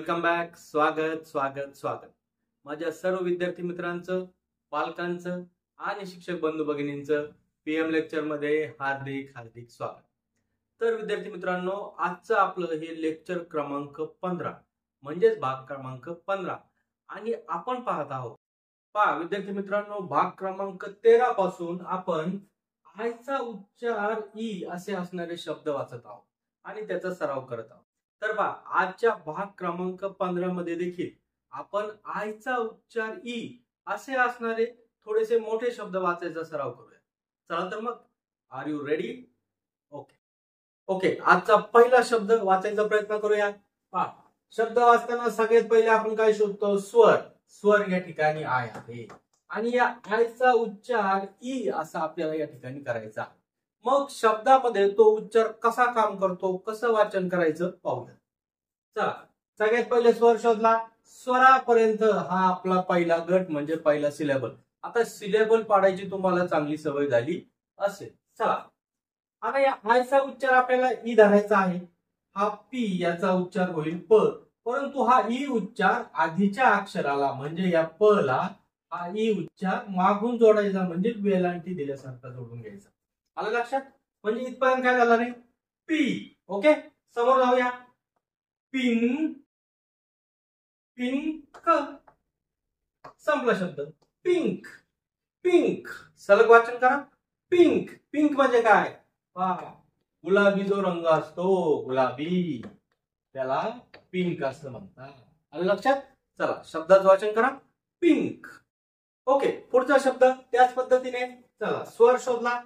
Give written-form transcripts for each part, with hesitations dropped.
Welcome back. स्वागत स्वागत स्वागत माझ्या सर्व विद्यार्थी मित्रांचं, पालकांचं आणि शिक्षक बंधू भगिनींचं पीएम लेक्चर मध्ये हार्दिक हार्दिक स्वागत. तर विद्यार्थी मित्रांनो, आजचं आपलं हे लेक्चर क्रमांक 15 म्हणजेच भाग क्रमांक 15 आणि आपण पाहत आहोत. पहा विद्यार्थी मित्रांनो, भाग क्रमांक 13 पासून आपण आयचा उच्चार ई असे असणारे शब्द वाचत आहोत आणि त्याचा सराव करत आहोत. तर पहा, आजच्या भाग क्रमांक 15 मध्ये देखील आपण आयचा उच्चार ई असे असणारे थोडेसे मोठे शब्द वाचायचा सराव करूया. चला तर मग, आर यू रेडी? ओके, आजचा पहिला शब्द वाचायचा प्रयत्न करूया. पहा, शब्द वाचताना सगळ्यात पहिले आपण काय शोधतो? स्वर. स्वर या ठिकाणी आय आहे आणि या आयचा उच्चार ई असा आपल्याला या ठिकाणी करायचा. मग शब्दामध्ये तो उच्चार कसा काम करतो, कसं वाचन करायचं पाहूया. चला, सगळ्यात पहिले स्वर शोधला. स्वरापर्यंत हा आपला पहिला गट म्हणजे पहिला सिलेबल. आता सिलेबल पाडायची तुम्हाला चांगली सवय झाली असेल. चला, आता या आयचा उच्चार आपल्याला ई धरायचा आहे. हा पी याचा उच्चार होईल प, परंतु हा ई उच्चार आधीच्या अक्षराला म्हणजे या प ला हा ई उच्चार मागून जोडायचा, म्हणजे वेलांटी दिल्यासारखा जोडून घ्यायचा. आलं लक्षात? म्हणजे इथपर्यंत काय झालं रे? पी. ओके, समोर जाऊया. पिन, पिंक, संपला शब्द. पिंक, पिंक, सलग वाचन करा. पिंक. पिंक म्हणजे काय? पहा, गुलाबी जो रंग असतो, गुलाबी, त्याला पिंक असं म्हणतात. आलं लक्षात? चला, शब्दाचं वाचन करा. पिंक. ओके, पुढचा शब्द त्याच पद्धतीने. चला, स्वर शोधला.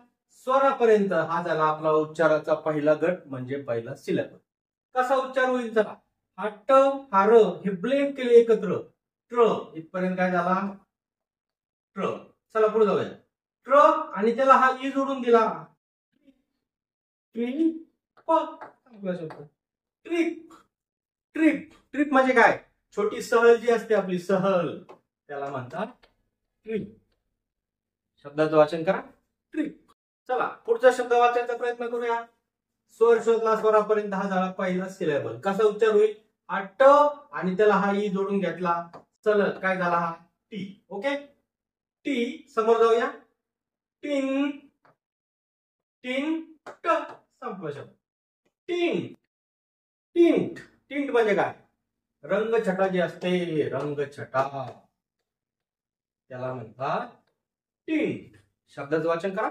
स्वरापर्यंत हा झाला आपला उच्चाराचा पहिला गट म्हणजे पहिला सिलेबल. कसा उच्चार होईल? चला, हा ट हा र हे ब्लेंड केले एकत्र. ट्र इथपर्यंत काय झाला? ट्र. चला पुढे जाऊया. ट्र आणि त्याला हा ई जोडून दिला. ट्रिप. ट्रिप. ट्रिप. ट्रिप म्हणजे काय? छोटी सहल जी असते आपली, सहल, त्याला म्हणतात ट्रिप. शब्दाचं वाचन करा. ट्रिप. चला, पुढचा शब्द वाचायचा प्रयत्न करूया. स्वर शोधला. स्वरापर्यंत हा झाला पहिला सिलेबल. कसा उच्चार होईल? हा ट आणि त्याला हा ई जोडून घेतला. चल, काय झाला? हा टी. Okay, T. समोर जाऊया. टिन, टिन, ट, संपला शब्द. टिंट. टिंट. टिंट म्हणजे काय? रंगछटा जी असते, रंगछटा, त्याला म्हणतात टिंट. शब्दाचं वाचन करा.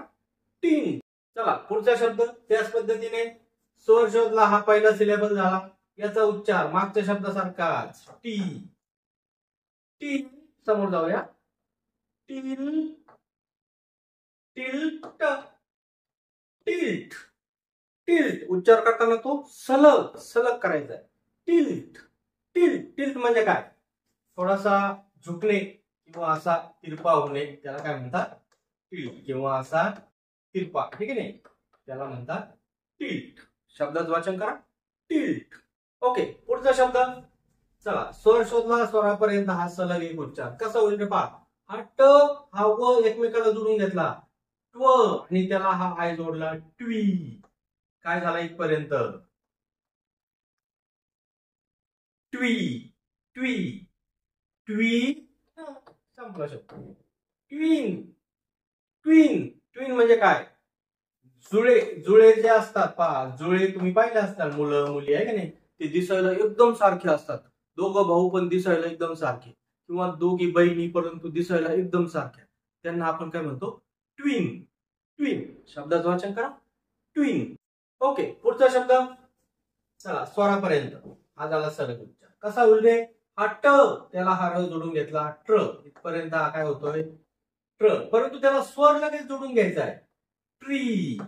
टिंट. चला, पुढचा शब्द त्याच पद्धतीने. स्वर शोधला. हा पहिला सिलेबल झाला. याचा उच्चार मागच्या शब्दासारखाच. टी. टी. समोर जाऊया. Till, tilt, tilt. टिल्ट उच्चार करताना तो सलग सलग करायचा आहे. टिल्ट. टिल्ट. टिल्ट म्हणजे काय? थोडासा झुकणे किंवा असा तिरपा होणे, त्याला काय म्हणतात? टिल्ट. किंवा असा तिरपा, ठीक आहे नाही, त्याला म्हणतात टिल्ट. शब्दाचं वाचन करा. टिल्ट. ओके, पुढचा शब्द. चला, स्वर शोधला. स्वरापर्यंत हा सलग एक उच्चार. कसा होईल रे? पहा, हा ट हा व एकमेकाला जोडून घेतला. ट्व आणि त्याला हा आय जोडला. ट्वी. काय झाला इथपर्यंत? ट्वी. ट्वी. ट्वी. संपला शब्द. ट्विन. ट्विन. ट्विन म्हणजे काय? जुळे. जुळे जे असतात, पहा, जुळे तुम्ही पाहिले असतात, मुलं मुली आहे का नाही, ते दिसायला एकदम सारखे असतात. दोघं भाऊ पण दिसायला एकदम सारखे, किंवा दोघी बहिणी परंतु दिसायला एकदम सारख्या, त्यांना आपण काय म्हणतो? ट्विन. ट्विन. शब्दाचं वाचन करा. ट्विन. ओके, पुढचा शब्द. चला, स्वरापर्यंत हा झाला सलग उच्चार. कसा होईल रे? हा ट त्याला हा र जोडून घेतला. ट्र इथपर्यंत हा काय होतोय? ट्र, परंतु त्याला स्वर लगेच जोडून घ्यायचा आहे. ट्री.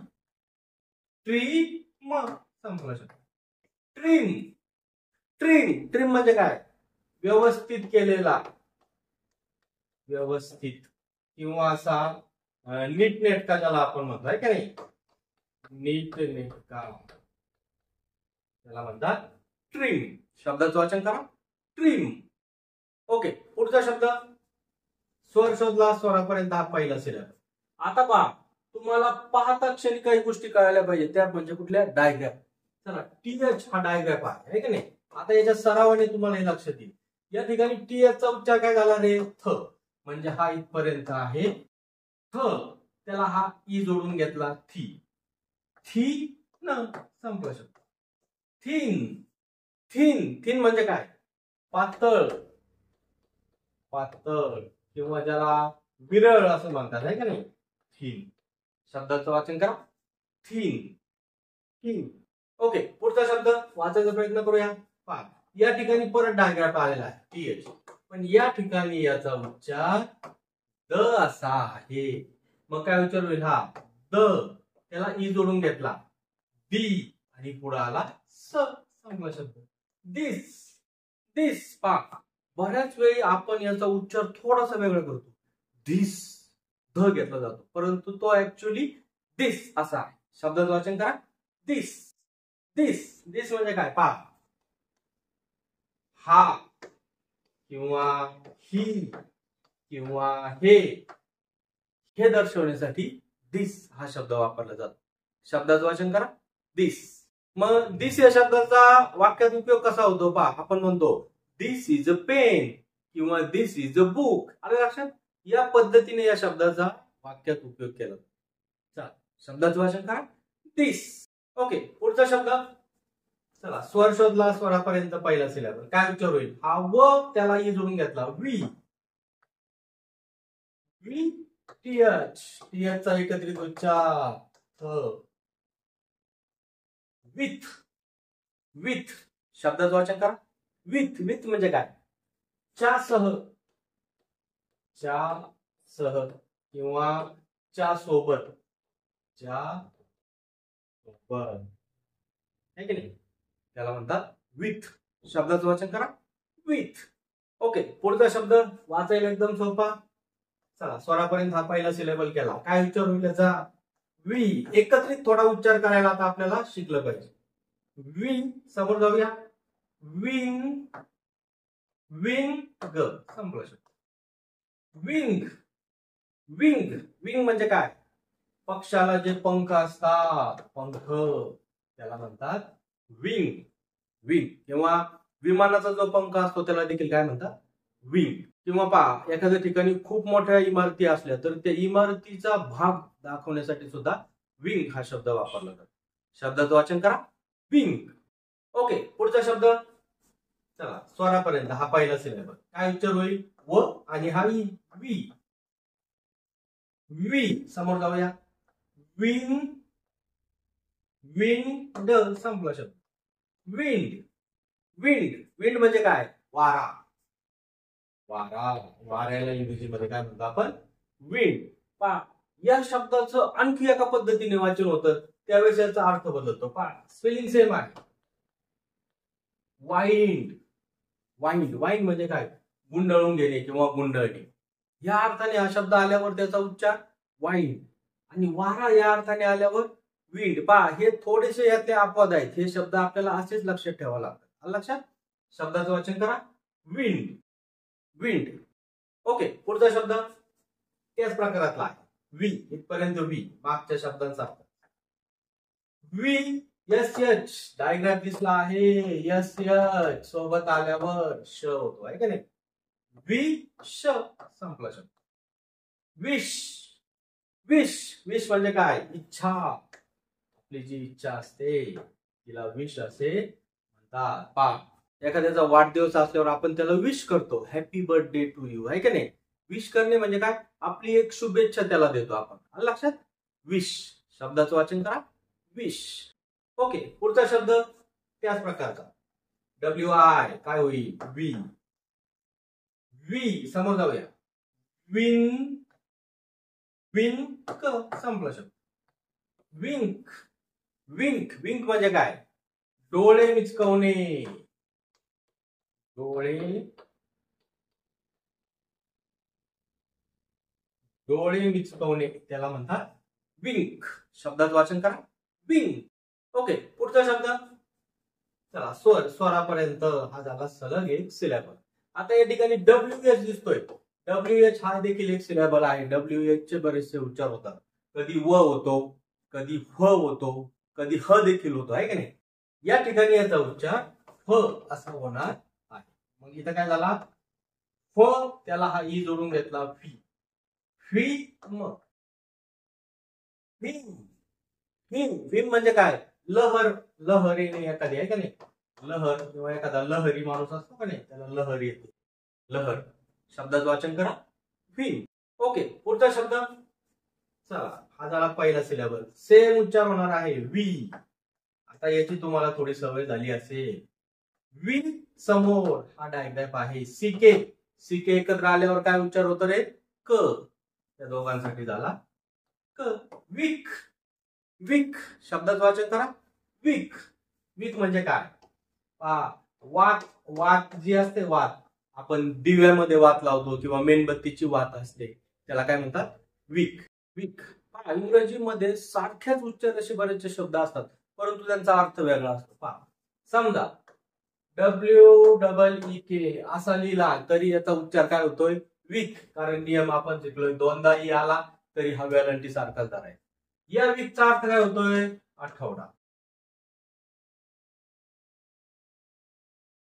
ट्री. मग संपला शब्द. ट्रिम. ट्रिम. ट्रिम म्हणजे काय? व्यवस्थित केलेला, व्यवस्थित, किंवा असा नीटनेटका, ज्याला आपण म्हणतो आहे का नाही, नीटनेटका, त्याला म्हणतात ट्रिम. शब्दाचं वाचन करा. ट्रिम. ओके, पुढचा शब्द. स्वर शोधला. स्वरापर्यंत हा पहिला सिलेबल. आता पहा, तुम्हाला पाहता क्षणी काही गोष्टी कळायला पाहिजे, त्या म्हणजे कुठल्या? डायग्राम. चला, टीएच हा डायग्राम आहे का नाही, आता याच्या सरावाने तुम्हाला हे लक्षात येईल. या ठिकाणी टी चा उच्चार काय झाला रे? थ. म्हणजे हा इथपर्यंत आहे थ, त्याला हा ई जोडून घेतला थी. थी न संपला शब्द. थिन. थिन. थिन म्हणजे काय? पातळ. पातळ किंवा ज्याला विरळ असं म्हणतात आहे का नाही? थिन. शब्दाचं वाचन करा. थिन. थिन. ओके, पुढचा शब्द वाचायचा प्रयत्न करूया. पहा, या ठिकाणी परत डायग्राफ आलेला आहे टीएच, पण या ठिकाणी याचा उच्चार द असा आहे. मग काय उच्चार होईल? हा द, त्याला ई जोडून घेतला दी आणि पुढे आला स. चांगला शब्द दिस. दिस. पहा, बऱ्याच वेळी आपण याचा उच्चार थोडासा वेगळा करतो. दिस ध घेतला जातो, परंतु तो ऍक्च्युअली दिस असा आहे. शब्दाचं वाचन करा. दिस. दिस. दिस म्हणजे काय? पहा, हा किंवा ही किंवा हे दर्शवण्यासाठी दिस हा शब्द वापरला जातो. शब्दाचं वाचन करा. दिस. मग दिस या शब्दाचा वाक्यात उपयोग कसा होतो? पहा, आपण म्हणतो दिस इज अ पेन किंवा दिस इज अ बुक. आलं लक्षात? या पद्धतीने या शब्दाचा वाक्यात उपयोग केला. चला, शब्दाचं वाचन करा. दिस. ओके, पुढचा शब्द. चला, स्वर शोधला. स्वरापर्यंत पहिला सिलेबल. काय उच्चार होईल? हा व, त्याला ई जोडून घेतला वी. वी. टीएच. टीएच चा एकत्रित उच्चार थ. विथ. विथ. शब्दाचं वाचन करा. विथ. विथ म्हणजे काय? च्या सह. च्या सह किंवा च्या सोबत. च्या सोबत आहे की नाही? त्याला म्हणतात विथ. शब्दाचं वाचन करा. विथ. ओके, पुढचा शब्द वाचायला एकदम सोपा. चला, स्वरापर्यंत हा पहिला सिलेबल केला. काय उच्चार होईल याचा? वी. एकत्रित थोडा उच्चार करायला आता आपल्याला शिकलं पाहिजे. वी. समोर जाऊया. विंग. विंग. ग. संपला शब्द. विंग. विंग. विंग म्हणजे काय? पक्षाला जे पंख असतात, पंख, त्याला म्हणतात विंग. विंग. किंवा विमानाचा जो पंख असतो त्याला देखील काय म्हणतात? विंग. किंवा पहा, एखाद्या ठिकाणी खूप मोठ्या इमारती असल्या तर त्या इमारतीचा भाग दाखवण्यासाठी सुद्धा विंग हा शब्द वापरला जातो. शब्दाचं वाचन करा. विंग. ओके, पुढचा शब्द. चला, स्वरापर्यंत हा पहिला सिलेबल. काय उच्चार होईल? व आणि हा ई. वी. वी. समोर जाऊया. विंग. विंड. संपला शब्द. विंड. विंड. विंड म्हणजे काय? वारा. वारा. वाऱ्याला इंग्रजीमध्ये काय म्हणतो आपण? विंड. पहा, या शब्दाचं आणखी एका पद्धतीने वाचन होतं, त्यावेळेस याचा अर्थ बदलतो. पहा, स्पेलिंग सेम आहे. वाइंड. वाइंड. वाइंड म्हणजे काय? गुंडाळून घेणे किंवा गुंडाळणे. या अर्थाने हा शब्द आल्यावर त्याचा उच्चार वाइंड. आणि वारा या अर्थाने आल्यावर विंड. पहा, हे थोडेसे यातले अपवाद आहेत. हे शब्द आपल्याला असेच लक्षात ठेवावे लागतात. लक्षात? शब्दाचं वाचन करा. विंड. विंड. ओके, पुढचा शब्द त्याच प्रकारातला आहे. वी. इथपर्यंत वी. मागच्या शब्दांचा वी. Yes H. डायग्राम दिसला आहे. यस एच सोबत आल्यावर श होतो आहे का नाही? वी. श. संपला शब्द. विश. विश. विश म्हणजे काय? इच्छा. आपली जी इच्छा असते तिला विश असे म्हणतात. पहा, एखाद्याचा वाढदिवस असल्यावर आपण त्याला विश करतो. हॅपी बर्थडे टू यू आहे का नाही? विश करणे म्हणजे काय? आपली एक शुभेच्छा त्याला देतो आपण. आलं लक्षात? विश. शब्दाचं वाचन करा. विश. ओके, पुढचा शब्द त्याच प्रकारचा. W I. काय होईल? वी. वी. समोर जाऊया. विंग. विंक. संपला शब्द. विंक. विंक. विंक म्हणजे काय? डोळे मिचकवणे. डोळे मिचकवणे त्याला म्हणतात विंक. शब्दाचं वाचन करा. विंक. ओके, पुढचा शब्द. चला, स्वरापर्यंत हा झाला सलग एक सिलेबल. आता या ठिकाणी WH दिसतोय. WH हा देखील एक सिलेबल आहे. WH चे बरेचसे उच्चार होतात. कधी व होतो, कधी ह होतो, कधी ह देखील होतो आहे का नाही? या ठिकाणी याचा उच्चार फ असा होणार आहे. मग इथं काय झाला, फ त्याला हा ई जोडून घेतला फी, फी मग फिम, फिम, फिम म्हणजे काय, लहर, लहर येणे एखादी आहे का नाही, लहर किंवा एखादा लहरी माणूस असतो का नाही त्याला लहर येते, लहर. शब्दाचं वाचन करा फिम. ओके, पुढचा शब्द चला, हा झाला पहिला सिलेबल. सेम उच्चार होणार आहे वी. आता याची तुम्हाला थोडी सवय झाली असेल. वी समोर हा डायग्राम आहे सीके, सीके एकत्र आल्यावर काय उच्चार होतो रे, क. त्या दोघांसाठी झाला क. विक, विक शब्दाचं वाचन करा विक. विक म्हणजे काय, वात, वात जी असते, वात आपण दिव्यामध्ये वात लावतो किंवा मेणबत्तीची वात असते त्याला काय म्हणतात, विक. विक. इंग्रजीमध्ये सारख्याच उच्चार असे बरेचसे शब्द असतात परंतु त्यांचा अर्थ वेगळा असतो. पहा, समजा WEEK असा लिहिला तरी याचा उच्चार काय होतोय, विक. कारण नियम आपण शिकलोय, दोनदा ई आला तरी हा वेलांटी सारखाच धरायचा. या विकचा अर्थ काय होतोय, आठवडा.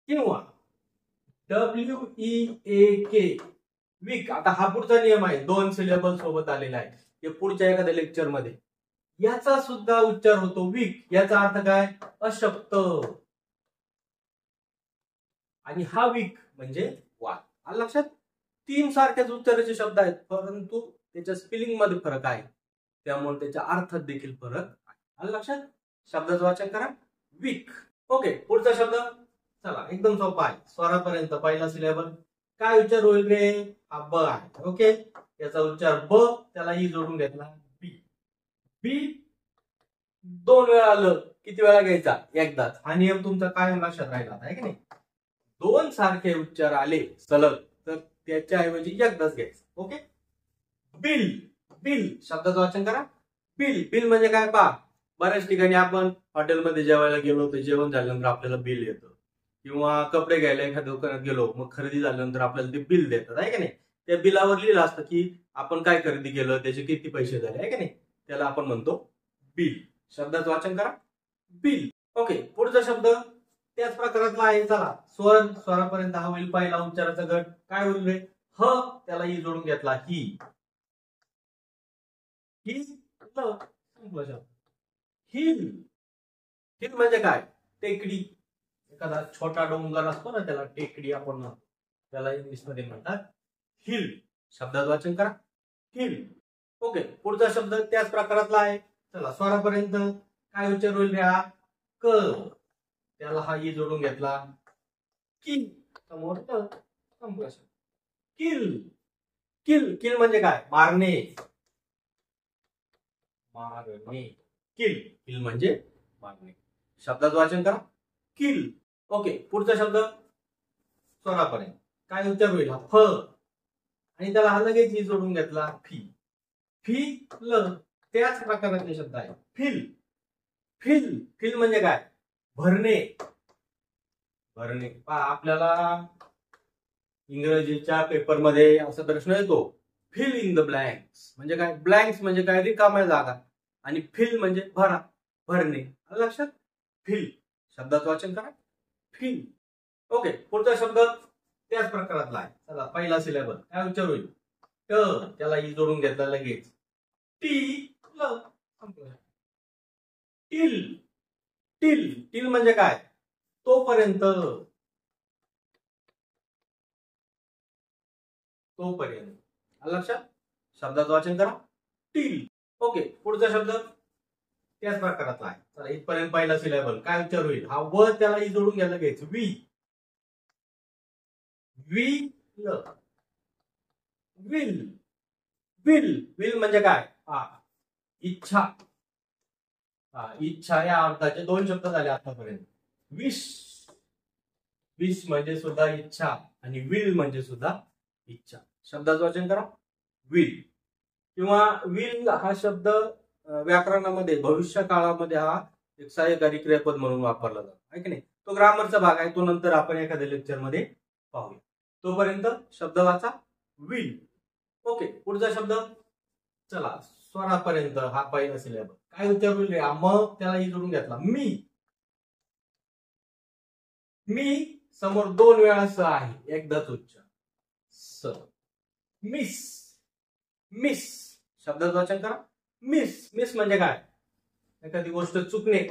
किंवा WEAK वीक. आता हा पुढचा नियम आहे, दोन सिलेबल सोबत आलेला आहे, हे पुढच्या एखाद्या लेक्चर मध्ये. याचा सुद्धा उच्चार होतो वीक. याचा अर्थ काय, अशक्त. आणि हा वीक म्हणजे वात. आलं लक्षात, तीन सारख्याच उच्चाराचे शब्द आहेत परंतु त्याच्या स्पेलिंग मध्ये फरक आहे, त्यामुळे त्याच्या अर्थात देखील फरक आहे. आलं लक्षात. शब्दाचं वाचन करा वीक. ओके, पुढचा शब्द चला एकदम सोपा आहे, स्वरापर्यंत पहिला सिलेबल. काय उच्चार होईल रे, हा ब आहे. ओके, याचा उच्चार ब, त्याला ई जोडून घेतला बी. बी दोन वेळा आलं, किती वेळा घ्यायचा, एकदाच. हा नियम तुमचा काय लक्षात राहिला आहे की नाही, दोन सारखे उच्चार आले सलग तर त्याच्याऐवजी एकदाच घ्यायचं. ओके, बिल, बिल शब्दाचं वाचन करा बिल. बिल म्हणजे काय, पहा बऱ्याच ठिकाणी आपण हॉटेलमध्ये जेवायला गेलो तर जेवण झाल्यानंतर आपल्याला बिल येतं, किंवा कपडे घ्यायला एखाद्या दुकानात गेलो मग खरेदी झाल्यानंतर आपल्याला ते बिल देतात आहे का नाही. त्या बिलावर लिहिलं असतं की आपण काय खरेदी केलं, त्याचे किती पैसे झाले आहे का नाही, त्याला आपण म्हणतो बिल. शब्दाचं वाचन करा बिल. ओके, पुढचा शब्द त्याच प्रकारातला आहे. चला, स्वर, स्वरापर्यंत हा होईल पहिला उच्चाराचा गट. काय होईल रे, ह त्याला ई जोडून घेतला ही, ही संपला शब्द. हिल, हिल म्हणजे काय, टेकडी. एखादा छोटा डोंगर असतो ना त्याला टेकडी आपण म्हणतो, त्याला इंग्लिश मध्ये म्हणतात हिल. शब्दाचं वाचन करा हिल. ओके, पुढचा शब्द त्याच प्रकारातला आहे. चला, स्वरापर्यंत काय उच्चार होईल रे, हा क, त्याला हा ई जोडून घेतला की, समोर संपला शब्द. किल, किल, किल म्हणजे काय, मारणे, मारणे. किल, किल म्हणजे मारणे. शब्दाचं वाचन करा किल. ओके, पुढचा शब्द स्वरापर्यंत काय उच्चार होईल, फ, आणि त्याला हा लगेच ई जोडून घेतला फी. फी ल, त्याच प्रकाराचे शब्द आहे फिल. फिल, फिल म्हणजे काय, भरणे, भरणे. पहा, आपल्याला इंग्रजीच्या पेपरमध्ये असा प्रश्न येतो, फिल इन द ब्लँक्स म्हणजे काय, ब्लँक्स म्हणजे काय, रिकाम्या जागा, आणि फिल म्हणजे भरा, भरणे. लक्षात, फिल. शब्दाचं वाचन करा फिल. ओके, पुढचा शब्द त्याच प्रकारातला आहे. चला, पहिला सिलेबल काय उच्चार होईल, ट, त्याला ई जोडून घेतला लगेच टी ल. टिल, टिल, टिल म्हणजे काय, तोपर्यंत, तोपर्यंत. लक्षात, शब्दाचं वाचन करा टिल. ओके, पुढचा शब्द त्याच प्रकारातला आहे. चला, इथपर्यंत पहिला सिलेबल काय उच्चार होईल, हा व त्याला ई जोडून घ्यायला घ्यायचं वी. वी ल, विल, विल, विल म्हणजे काय, इच्छा. इच्छा या अर्थाचे दोन शब्द झाले आतापर्यंत. विश, विश म्हणजे सुद्धा इच्छा, आणि विल म्हणजे सुद्धा इच्छा. शब्दाचं वाचन करा विल. किंवा विल हा शब्द व्याकरणामध्ये भविष्य काळामध्ये हा एक सहाय्यकारी क्रियापद म्हणून वापरला जातो आहे की नाही. तो ग्रामरचा भाग आहे, तो नंतर आपण एखाद्या लेक्चर मध्ये पाहूया. तोपर्यंत शब्द वाचा विल. ओके, पुढचा शब्द चला, स्वरापर्यंत हा पहिला सिलेबल काय उच्चार होईल रे, मग त्याला ई जोडून घेतला मी. मी समोर 2 वेळा स आहे, एकदाच उच्चार. स. मिस. मिस शब्दाचं वाचन करा. मिस. मिस म्हणजे काय? एखादी गोष्ट चुकणे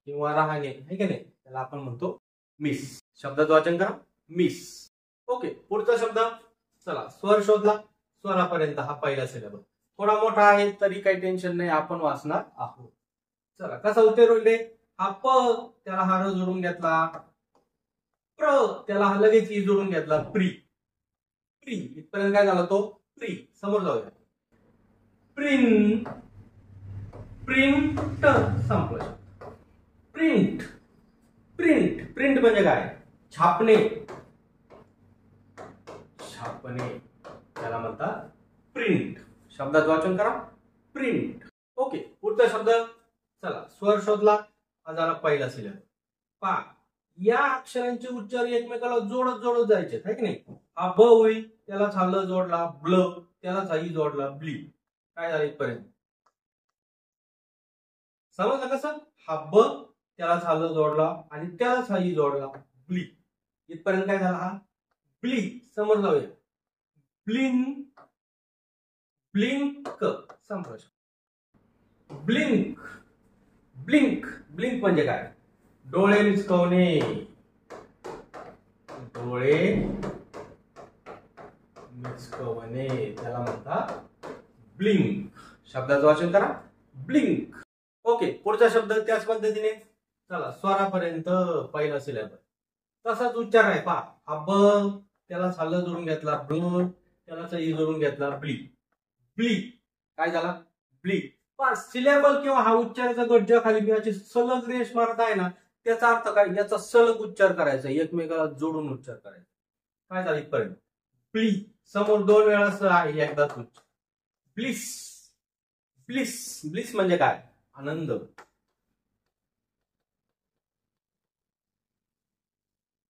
किंवा राहणे, आहे की नाही, त्याला आपण म्हणतो मिस. शब्दाचं वाचन करा. मिस. ओके, पुढचा शब्द. चला, स्वर शोधला. स्वरापर्यंत हा पहिला सिलेबस. थोडा मोठा आहे तरी काही टेन्शन नाही, आपण वाचणार आहोत. चला, कसा उत्तर होईल? हा प, त्याला हा र जोडून घेतला. प्र, त्याला हा लगेच ई जोडून घेतला. प्री. प्री इथपर्यंत काय झाला? तो प्री. समोर जाऊया. प्रिंट. प्रिंट संपलं. प्रिंट. प्रिंट. प्रिंट म्हणजे काय? छापणे. छापणे त्याला म्हणतात प्रिंट. शब्दाचं वाचन करा. प्रिंट. ओके, पुढचा शब्द. चला, स्वर शोधला. हा झाला पहिला सिलेबस. पा, या अक्षरांचे उच्चार एकमेकाला जोडत जोडत जायचे, है की नाही? हा ब होईल, त्याला ल जोडला. ब्ल, त्याला ई जोडला. ब्ली. काय झालं इथपर्यंत? समजलं कसं? हा ब, त्याला ल जोडला आणि त्याला ई जोडला. ब्ली. इथपर्यंत काय झाला? हा ब्ली. समोर जाऊया. ब्लिंक. ब्लिंक संपलं. ब्लिंक. ब्लिंक. ब्लिंक म्हणजे काय? डोळे मिचकवणे. डोळे मिचकवणे त्याला म्हणतात ब्लिंक. शब्दाचं वाचन करा. ब्लिंक. ओके, पुढचा शब्द त्याच पद्धतीने. चला, स्वरापर्यंत पहिला सिलेबस. तसाच उच्चार आहे. पहा, हा ब, त्याला ल जोडून घेतला. ब्ल, त्याला ई जोडून घेतला. ब्ली. ब्ली. काय झाला? ब्ली. पण सिलेबल किंवा हा उच्चाराचा गट ज्या खाली याची सलग रेष मारत आहे ना, त्याचा अर्थ काय? याचा सलग उच्चार करायचा, एकमेकाला जोडून उच्चार करायचा. काय झालं इथपर्यंत? ब्ली. समोर 2 वेळा स आहे, एकदाच उच्चार. ब्लिस. ब्लिस. ब्लिस म्हणजे काय? आनंद.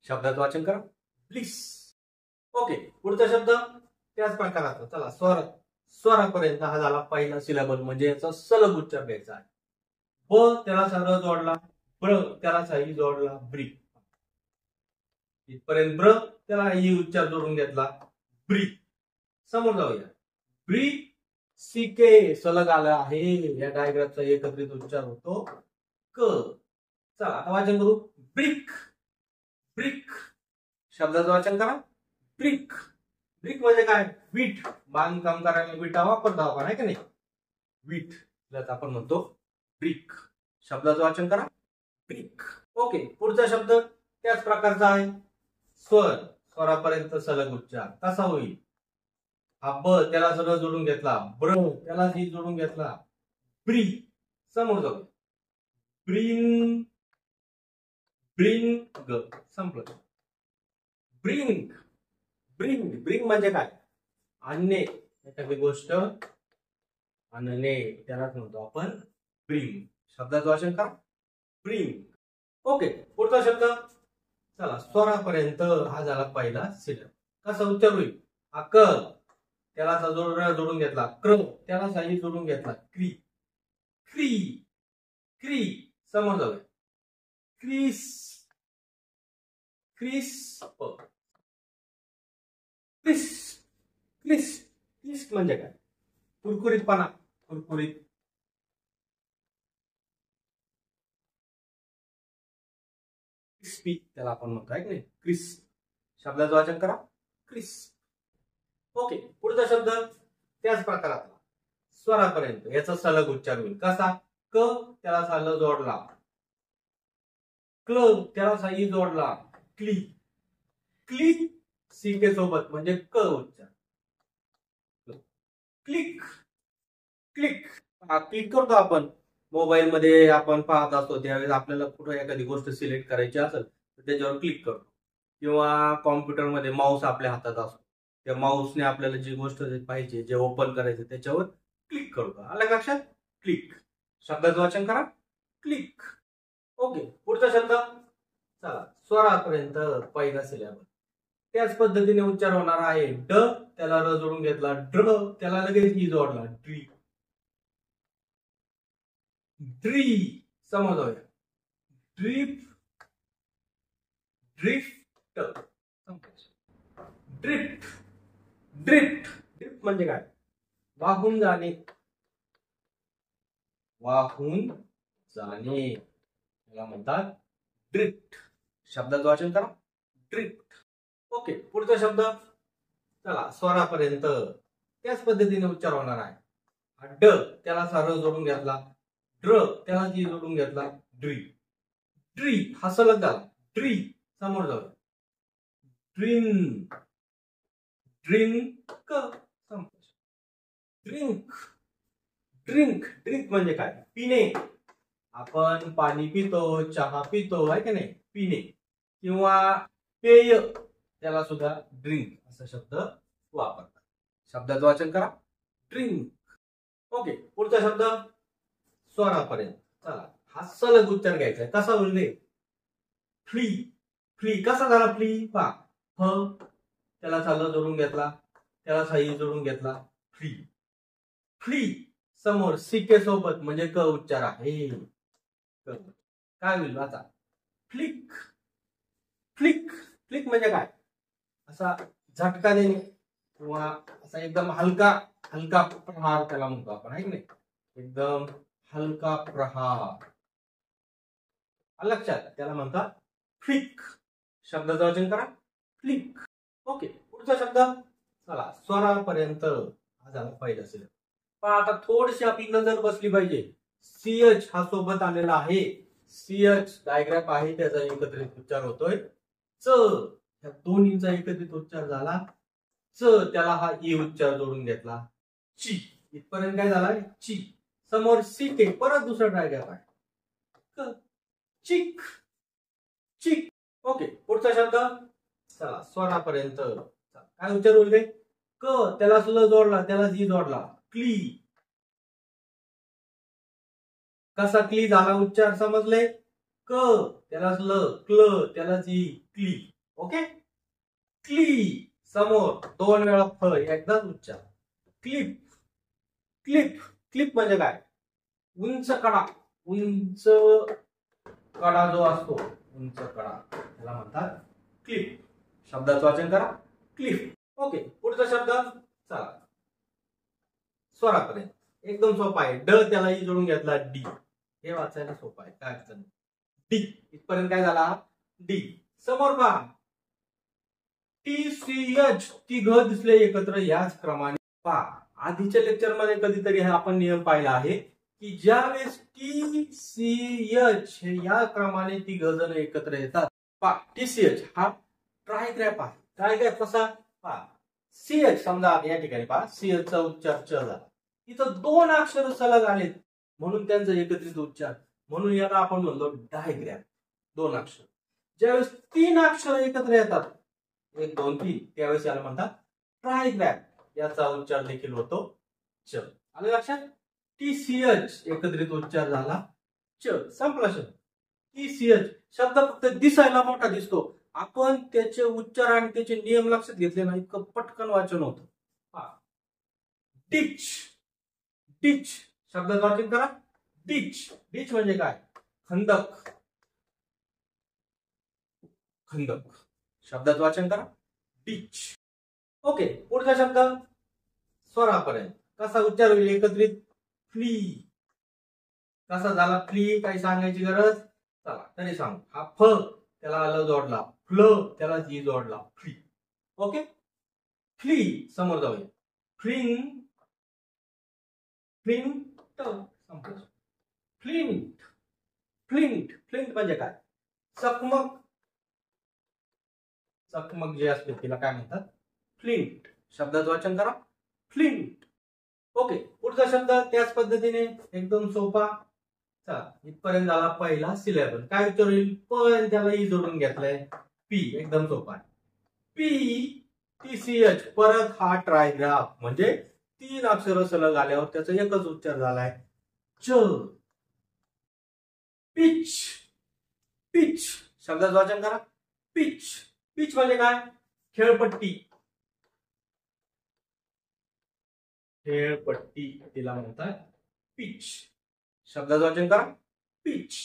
शब्दाचं वाचन करा. ब्लिस. ओके, पुढचा शब्द त्याच प्रकाराचा. चला, स्वरापर्यंत हा झाला पहिला सिलेबस, म्हणजे याचा सलग उच्चार घ्यायचा आहे. ब, त्याला र जोडला. ब्र, त्याला ई जोडला. ब्री. इथपर्यंत ब्र, त्याला ई उच्चार जोडून घेतला. ब्री. समोर जाऊया. ब्री. सीके सलग आला आहे. या डायग्रामचा एकत्रित उच्चार होतो क. चला, आता वाचन करू. ब्रिक. ब्रिक. शब्दाचं वाचन करा. ब्रिक. ब्रिक म्हणजे काय? वीट. बांधकाम करायला विटा वापरतो आपण, आहे का नाही? वीट त्याला आपण म्हणतो ब्रिक. शब्दाचं वाचन करा. ब्रिक. ओके, पुढचा शब्द त्याच प्रकारचा आहे. स्वरापर्यंत सलग उच्चार. कसा होईल? हा ब, त्याला सगळं जोडून घेतला. ब्र, त्याला ही जोडून घेतला. ब्री. समोर जाऊ. ब्रिंग. ब्रिंग संपलं. ब्रिंग. ब्रिंग. ब्रिंग म्हणजे काय? आणणे. एखादी गोष्ट आणणे त्यालाच म्हणतो आपण ब्रिंग. शब्दाचं वाचन करा. ब्रिंग. ओके, पुढचा शब्द. चला, स्वरापर्यंत हा झाला पहिला सिलेबस. कसा उच्चार होईल? हा क, त्याला जोडून घेतला. क्र, त्याला ई जोडून घेतला. क्री. क्री. क्री. समोर जाऊया. क्रिस. क्रिस्प. क्रिस. क्रिस. क्रिस्प म्हणजे काय? कुरकुरीतपणा. कुरकुरीत. क्रिस्पी त्याला आपण म्हणतो, आहे की नाही? क्रिस्प. शब्दाचं वाचन करा. क्रिस्प. ओके, पुढचा शब्द त्याच प्रकारातला. स्वरापर्यंत याचा सलग उच्चार होईल. कसा? क, त्याला ल जोडला. क्ल, त्याला ई जोडला. क्ली. क्लिक. सीके सोबत म्हणजे क उच्चार. क्लिक. क्लिक. क्लिक करतो आपण. मोबाईल मध्ये आपण पाहत असतो त्यावेळेस आपल्याला कुठे एखादी गोष्ट सिलेक्ट करायची असेल तर त्याच्यावर क्लिक करतो. किंवा कॉम्प्युटरमध्ये माऊस आपल्या हातात असतो, त्या माऊसने आपल्याला जी गोष्ट पाहिजे, जे ओपन करायचं त्याच्यावर क्लिक करतो. आलं का लक्षात? क्लिक. शब्दाचं वाचन करा. क्लिक. ओके, पुढचा शब्द. चला, स्वरापर्यंत पहिला सिलेबस. त्याच पद्धतीने उच्चार होणार आहे. ड, त्याला र जोडून घेतला. ड्र, त्याला लगेच ई जोडला. ड्री. ड्री. समोर जाऊया. Drip. Drift. Drift drift drift म्हणजे काय? वाहून जाणे. वाहून जाणे याला म्हणतात ड्रिफ्ट. शब्दाचं वाचन करा, ड्रिफ्ट. ओके, पुढचा शब्द चला स्वरापर्यंत त्याच पद्धतीने उच्चार होणार आहे. ड त्याला सरळ जोडून घेतला, ड्र त्याला जी जोडून घेतला, ड्री. ड्री हा सलग झाला, ड्री समोर जाऊ. Drink drink drink drink drink म्हणजे काय? पिणे. आपण पाणी पितो, चहा पितो, आहे का नाही? पिणे किंवा पेय त्याला सुद्धा ड्रिंक असा शब्द वापरतात. शब्दाचं वाचन करा, ड्रिंक. ओके, पुढचा शब्द स्वरापर्यंत. चला हा सलग उच्चार घ्यायचा आहे. कसा बोलले? फ्ली. फ्ली कसा झाला? फ्ली पा फ त्याला चाललं जोडून घेतला, त्याला साई जोडून घेतला, फ्ली. फ्ली समोर सिके सोबत म्हणजे क उच्चार आहे. काय होईल आता? फ्लिक. फ्लिक फ्लिक म्हणजे काय? असा झटका देणे किंवा असा एकदम हलका हलका प्रहार त्याला म्हणतो आपण, आहे की नाही? एकदम हलका प्रहार. लक्षात, त्याला म्हणतात फ्लिक. शब्दाचं वाचन करा, फ्लिक. ओके, पुढचा शब्द चला स्वरापर्यंत हा झाला पहिला सिलेबस. पण आता थोडीशी आपली नजर बसली पाहिजे. सीएच हा सोबत आलेला आहे. सीएच डायग्राफ आहे, त्याचा एकत्रित उच्चार होतोय च. ह्या दोन्हीचा एकत्रित उच्चार झाला च. त्याला हा ई उच्चार जोडून घेतला, ची. इथपर्यंत काय झालाय? ची. समोर सिके परत दुसरा डायग्राफ आहे, चिक चिक. ओके, पुढचा शब्द चला स्वरापर्यंत काय उच्चार होईल रे? क त्याला सुद्धा जोडला, त्याला जी जोडला, क्ली. कसा क्ली झाला उच्चार समजले? क त्याला ल, क्ल त्याला जी, क्ली. ओके, क्ली समोर दोन वेळा फ, एकदाच उच्चार. क्लिप क्लिप क्लिप म्हणजे काय? उंच कडा. उंच कडा जो असतो, उंच कडा त्याला म्हणतात क्लिप. शब्दाचं वाचन करा, क्लिप. ओके, पुढचा शब्द चला स्वरापर्यंत एकदम सोपा आहे. ड त्याला ई जोडून घेतला, डी. हे वाचायला सोपं आहे, काय अडचण नाही. डी इथपर्यंत काय झाला? डी. समोर पहा, टी सी एच. ती घ दिसले एकत्र याच क्रमाने पहा. आधीच्या लेक्चर मध्ये कधीतरी आपण नियम पाहिला आहे की ज्यावेळेस टी सी एच हे या क्रमाने ती घ जण एकत्र येतात. पहा, टी सी एच हा ट्रायग्राफ आहे. ट्रायग्राफ कसा? पहा, सी एच समजा या ठिकाणी पहा, सी एच चा उच्चार च झाला. इथं दोन अक्षर सलग आलेत म्हणून त्यांचा एकत्रित उच्चार, म्हणून याला आपण म्हणलो डायग्राफ. दोन अक्षर. ज्यावेळेस तीन अक्षर एकत्र येतात, 1 2 3, त्यावेळेस याला म्हणतात ट्रायग्राफ. याचा उच्चार देखील होतो च. आलं लक्षात? टी सी एच एकत्रित उच्चार झाला च. संपला शब्द. टी सी एच शब्द फक्त दिसायला मोठा दिसतो, आपण त्याचे उच्चार आणि त्याचे नियम लक्षात घेतले नाही, इतकं पटकन वाचन होतं. डिच डिच शब्दाचं वाचन करा, डिच. डिच म्हणजे काय? खंदक. खंदक शब्दाचं वाचन करा, डिच. ओके, पुढचा शब्द स्वरापर्यंत कसा उच्चार होईल एकत्रित? फ्ली. कसा झाला फ्ली? काही सांगायची गरज? चला तरी सांग. हा फ त्याला ल जोडला, फ्ल त्याला जी जोडला, फ्ली. ओके, फ्ली समोर जाऊया. Flint flint flint flint flint म्हणजे काय? चकमक. चकमक जे असते तिला काय म्हणतात? फ्लिंट. शब्दाचं वाचन करा, फ्लिंट. ओके, पुढचा शब्द त्याच पद्धतीने एकदम सोपा. चला इथपर्यंत झाला पहिला सिलेबस. काय उच्चार होईल? पण त्याला ई जोडून घेतलाय, पी. एकदम सोपा आहे. P T C H. परत हा ट्रायग्राफ म्हणजे तीन अक्षर सलग आल्यावर त्याचा एकच उच्चार झालाय च. पिच पिच शब्दाचं वाचन करा, पिच. पिच म्हणजे काय? खेळपट्टी. खेळपट्टी तिला म्हणतात पिच. शब्दाचं वाचन करा, पिच.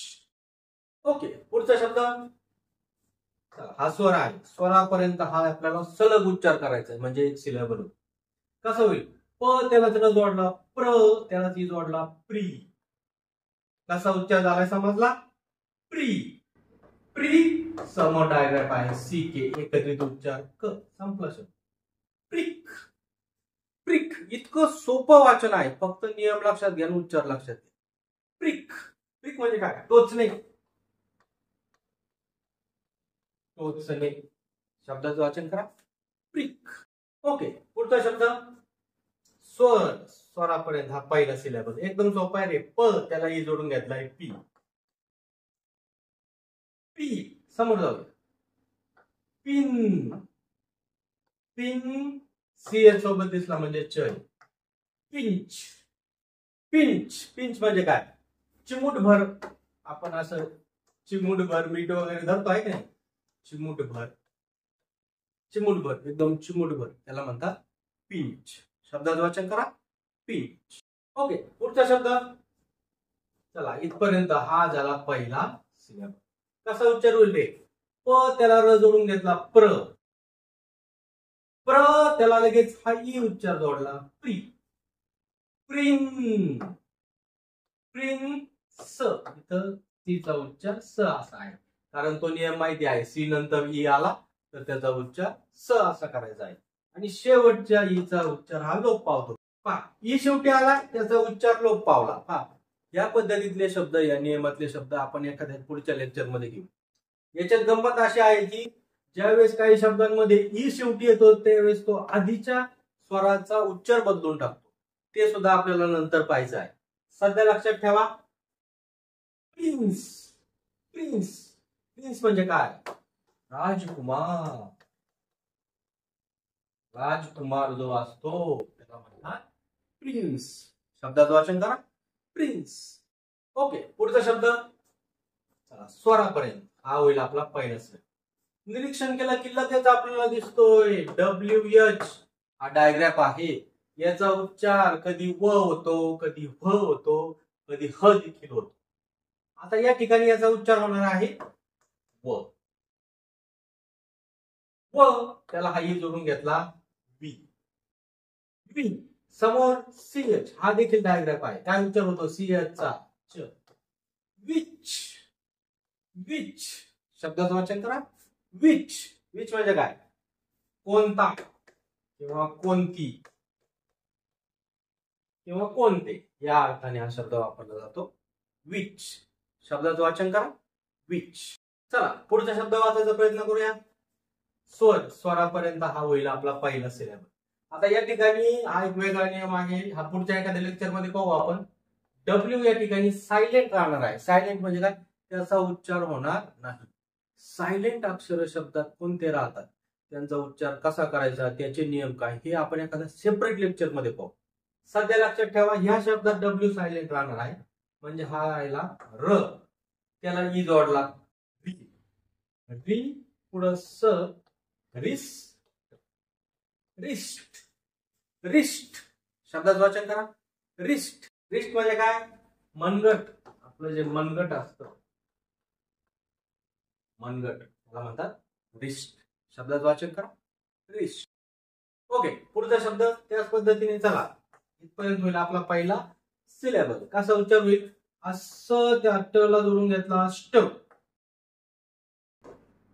ओके, पुढचा शब्द हा स्वर आहे, स्वरापर्यंत हा आपल्याला सलग उच्चार करायचा आहे, म्हणजे एक सिलेबल होईल. कसं होईल? प त्याला जोडला प्र, त्याला ती जोडला प्री. कसा उच्चार झालाय समजला? प्री. प्री समोर डायग्राफ आहे सी के, एकत्रित उच्चार क, संपला शब्द. प्रिक. प्रिक इतकं सोपं वाचन आहे, फक्त नियम लक्षात घ्या, उच्चार लक्षात घ्या. प्रिक. प्रिक म्हणजे काय? टोचणे. टोचणे शब्दाचं वाचन करा, प्रिक. ओके, पुढचा शब्द स्वर. स्वरापर्यंत हा पहिला सिलेबस एकदम सोपा आहे रे. प त्याला ई जोडून घेतलाय पी. पी समोर जाऊया. पिन. पिन सीएच सोबत दिसला म्हणजे चल. पिंच. पिंच. पिंच म्हणजे काय? चिमूटभर. आपण असं चिमूटभर मीठ वगैरे धरतो आहे की नाही? चिमूटभर. चिमूटभर एकदम चिमूटभर त्याला म्हणतात पिंच. शब्दाचं वाचन करा, पिंच. ओके, पुढचा शब्द. चला इथपर्यंत हा झाला पहिला सिलेबस. कसा उच्चार होईल रे? प त्याला र जोडून घेतला प्र. प्र त्याला लगेच हा ई उच्चार जोडला प्री. प्रिन. प्रिन्स. इथं सीचा उच्चार स असा आहे, कारण तो नियम माहिती आहे, सी नंतर ई आला तर त्याचा उच्चार स असा करायचा आहे, आणि शेवटच्या ईचा उच्चार हा लोप पावतो. पहा, ई शेवटी आला त्याचा उच्चार लोप पावला. पहा, या पद्धतीतले शब्द, या नियमातले शब्द आपण एखाद्या पुढच्या लेक्चर मध्ये घेऊ. याच्यात गंमत अशी आहे की ज्यावेळेस काही शब्दांमध्ये ई शेवटी येतो त्यावेळेस तो आधीच्या स्वराचा उच्चार बदलून टाकतो. ते सुद्धा आपल्याला नंतर पाहायचं आहे. सध्या लक्षात ठेवा, प्रिन्स. प्रिन्स. प्रिन्स म्हणजे काय? राजकुमार. राजकुमार जो असतो त्याला म्हणतात प्रिन्स. शब्दाचं वाचन करा, प्रिन्स. ओके, पुढचा शब्द. चला स्वरापर्यंत हा होईल आपला पहिला स्वर. निरीक्षण केलं की लगेच आपल्याला दिसतोय WH. हा डायग्राफ आहे. याचा उच्चार कधी व होतो, कधी ह होतो, कधी ह देखील होतो. आता या ठिकाणी याचा उच्चार होणार आहे व. व त्याला हा ई जोडून घेतला वी. वी समोर CH हा देखील डायग्राफ आहे. काय उच्चार होतो CH चा? च. विच. विच शब्दाचं वाचन करा, विच. विच म्हणजे काय? कोणता किंवा कोणती किंवा कोणते या अर्थाने हा शब्द वापरला जातो, विच. शब्दाचं वाचन करा, विच. चला पुढचा शब्द वाचायचा प्रयत्न करूया. स्वर. स्वरापर्यंत हा होईल आपला पहिला सिलेबस. आता या ठिकाणी हा एक वेगळा नियम आहे, हा पुढच्या एखाद्या लेक्चर मध्ये पाहू आपण. W या ठिकाणी सायलेंट राहणार आहे. सायलेंट म्हणजे काय? त्याचा उच्चार होणार नाही. सायलेंट अक्षर शब्दात कोणते राहतात, त्यांचा उच्चार कसा करायचा, त्याचे नियम काय, हे आपण एखाद्या सेपरेट लेक्चर मध्ये पाहू. सध्या लक्षात ठेवा, ह्या शब्दात W सायलेंट राहणार आहे, म्हणजे हा राहिला र. त्याला ई जोडला री. री पुढं स. रिस. रिस्ट. रिस्ट शब्दाचं वाचन करा, रिस्ट. रिस्ट म्हणजे काय? मनगट. आपलं जे मनगट असतं, मनगट त्याला म्हणतात रिस्ट. शब्दाचं वाचन करा, रिस्ट. ओके, पुढचा शब्द त्याच पद्धतीने. चला इथपर्यंत होईल आपला पहिला सिलेबस. कसा उच्चार होईल? असं त्या टला जोडून घेतला स्ट.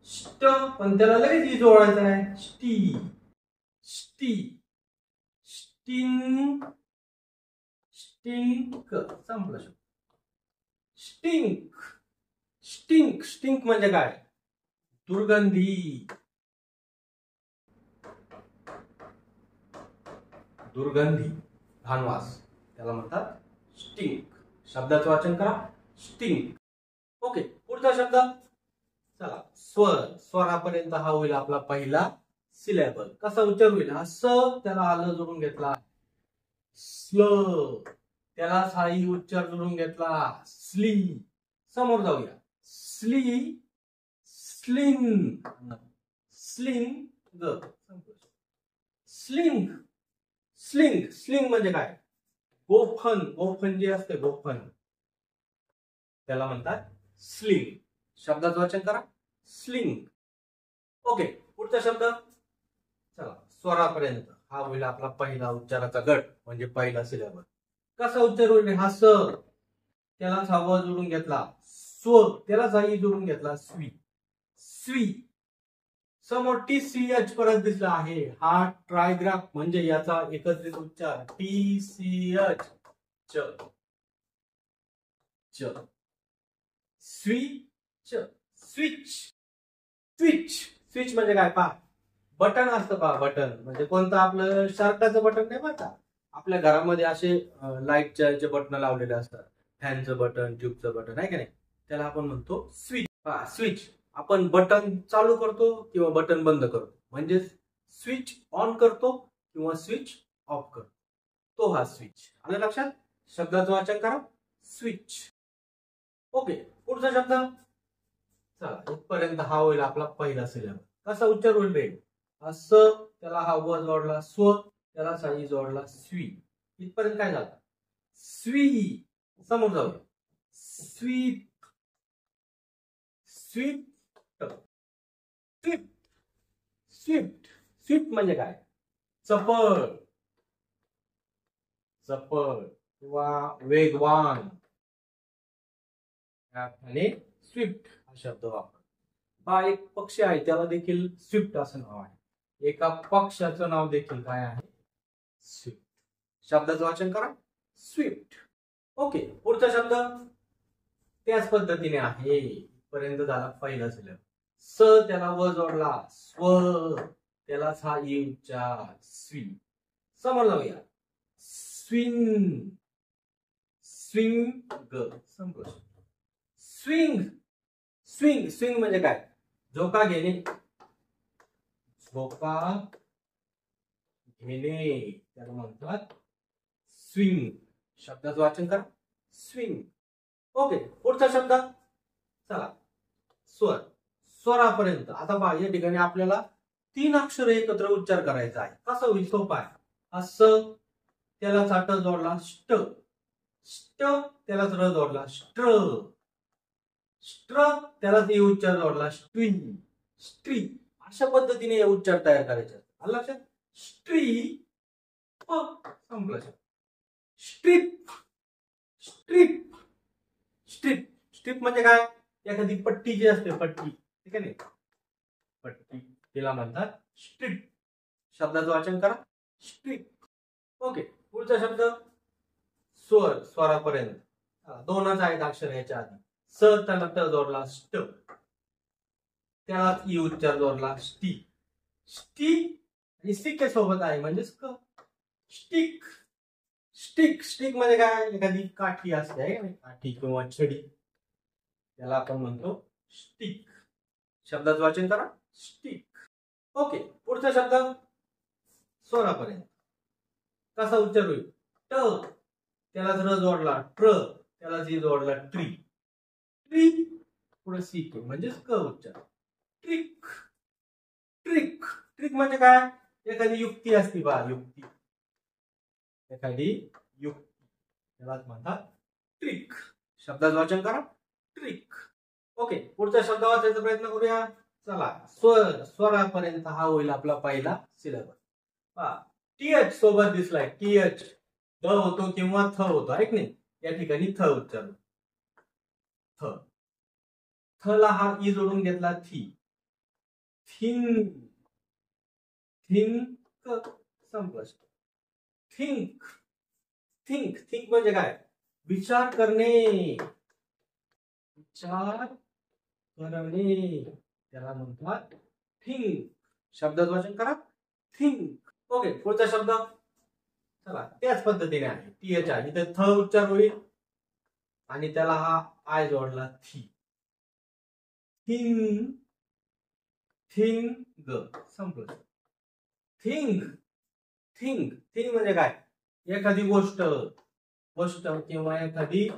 स्ट पण त्याला लगेच ई जोडायचा आहे स्टी. स्टी. स्टिंग. स्टिंक संपला शब्द. स्टिंक. स्टिंक. स्टिंक म्हणजे काय? दुर्गंधी. दुर्गंधी, घाणवास, त्याला म्हणतात स्टिंक. शब्दाचं वाचन करा, स्टिंक. ओके, पुढचा शब्द. चला स्वर. स्वरापर्यंत हा होईल आपला पहिला सिलेबस. कसा उच्चार होईल? हा स त्याला आलं जोडून घेतला स्ल. त्याला साई उच्चार जोडून घेतला स्ली. समोर जाऊया. स्ली. Sling. Sling. Sling. Sling. Sling म्हणजे काय? गोफन. गोफन जे असते, गोफन, त्याला म्हणतात स्लिंग. शब्दाचं वाचन करा, स्लिंग. ओके, पुढचा शब्द चला स्वरापर्यंत हा होईल आपला पहिला उच्चाराचा गट म्हणजे पहिला सिलेबस. कसा उच्चार होईल हा? स त्यालाच हा व जोडून घेतला, स्व त्यालाच हा ई जोडून घेतला, स्वी. स्वी समोर टी सी एच परत दिसला आहे, हा ट्रायग्राफ म्हणजे याचा एकत्रित उच्चार टी सी एच च च. स्विच स्विच स्विच स्विच म्हणजे काय पहा, बटन असतं पहा, बटन म्हणजे कोणतं आपलं शार्काचं बटन नाही बरं का, आपल्या घरामध्ये असे लाईटचे बटन लावलेले असतात, फॅनचं बटन, ट्यूबचं बटन आहे का नाही, त्याला आपण म्हणतो स्विच. पहा स्विच आपण बटन चालू करतो किंवा बटन बंद करतो, म्हणजे स्विच ऑन करतो किंवा स्विच ऑफ करतो, तो हा स्विच. आलं लक्षात? शब्दाचं वाचन करा, स्विच. ओके, पुढचा शब्द चला इथपर्यंत हा होईल आपला पहिला सिलेबस. कसा उच्चार होईल रे? स त्याला हा व जोडला, स्व त्याला साई जोडला, स्वी. इथपर्यंत काय झालं? स्वी. समोर जाऊ, sweep swift swift swift. Swift म्हणजे काय? चपळ चपळ किंवा वेगवान, आणि स्विफ्ट हा शब्द वापर. हा एक पक्षी आहे त्याला देखील स्विफ्ट असं नाव आहे, एका पक्षाचं नाव देखील काय आहे? स्विफ्ट. शब्दाचं वाचन करा, स्विफ्ट. ओके, पुढचा शब्द त्याच पद्धतीने आहे. पर्यंत झाला पहिला सिलेबस. स त्याला व जोडला, स्व त्यालाच हा ई उच्चार, स्वी. समोर जाऊया, स्विंग स्विंग समोर, स्विंग स्विंग स्विंग म्हणजे काय? झोका घेणे, झोका घेणे त्याला म्हणतात स्विंग. शब्दाचं वाचन करा, स्विंग. ओके, पुढचा शब्द चला स्वर. स्वरापर्यंत आता पहा, या ठिकाणी आपल्याला 3 अक्षर एकत्र उच्चार करायचा आहे. कसं होईल? सोपा आहे. असं त्याला चाट जोडला, ष्ट ष्ट त्यालाच र जोडला, स्ट्र स्ट्र त्यालाच ए उच्चार जोडला, स्ट्री स्ट्री. अशा पद्धतीने हे उच्चार तयार करायचे. आलं लक्षात? स्ट्री संपलं. स्ट्रिप स्ट्रिप स्ट्रिप स्ट्रिप म्हणजे काय? एखादी पट्टी जी असते, पट्टी, ठीक आहे, पट्टी तिला म्हणतात स्ट्रिप. शब्दाचं वाचन करा, स्ट्रिप. ओके, पुढचा शब्द स्वर. स्वरापर्यंत 2च आहेत अक्षर याच्या आधी. स त्याला ट जोडला, स्ट त्याला ई उच्चार जोडला, स्टी स्टी. आणि स्टिक सोबत आहे म्हणजे स्टिक स्टिक स्टिक म्हणजे काय? एखादी काठी असते आहे, काठी किंवा छडी, त्याला आपण म्हणतो स्टिक. शब्दाचं वाचन करा, स्टिक. ओके, पुढचा शब्द स्वरापर्यंत कसा उच्चार होईल? ट त्याला र जोडला, ट्र त्याला जी जोडला, ट्री ट्री. पुढे सी म्हणजे क उच्चार, ट्रिक ट्रिक. ट्रिक म्हणजे काय? एखादी युक्ती असते बा, युक्ती, एखादी युक्ती त्यालाच म्हणतात ट्रिक. शब्दाचं वाचन करा, ट्रिक. ओके, पुढचा शब्द वाचायचा प्रयत्न करूया. चला स्वर. स्वरापर्यंत हा होईल आपला पहिला सिलेबस. टीएच सोबत दिसलाय, टीएच द होतो किंवा थ होतो, आहे की नाही? या ठिकाणी थ उच्चार, थ. थला हा ई जोडून घेतला, थी थिंक थिंक संपलं. थिंक थिंक थिंक म्हणजे काय? विचार करणे विचार करणे त्याला म्हणतात थिंक. शब्दाचं वाचन करा, थिंक. ओके, पुढचा शब्द चला त्याच पद्धतीने आहे, टीएच आहे, इथे थ उच्चार होईल आणि त्याला हा आय जोडला, थी थिंग थिंग संपलं. थिंग थिंग थिंग म्हणजे काय? एखादी गोष्ट गोष्ट किंवा एखादी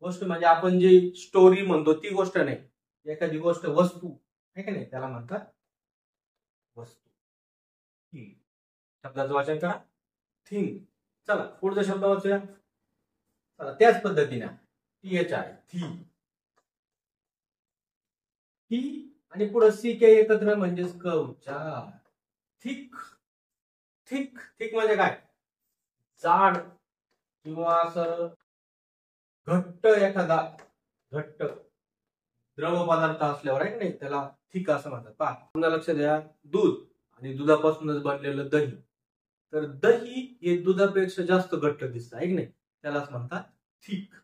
गोष्ट म्हणजे आपण जी स्टोरी म्हणतो ती गोष्ट नाही, एखादी गोष्ट वस्तू आहे का नाही, त्याला म्हणतात वस्तू. शब्दाचं वाचन करा, थिंग. चला पुढचा शब्द वाचूया. चला त्याच पद्धतीने टीएच आहे, थी थी आणि पुढे सी के एकत्र म्हणजेच क उच्चार. थिक. थिक थिक म्हणजे काय? जाड किंवा असं घट्ट, एखादा घट्ट द्रव पदार्थ असल्यावर आहे की नाही त्याला थिक असं म्हणतात. पहा समजा लक्ष द्या, दूध आणि दुधापासूनच बनलेलं दही, तर दही हे दुधापेक्षा जास्त घट्ट दिसतं आहे की नाही, त्यालाच म्हणतात थिक.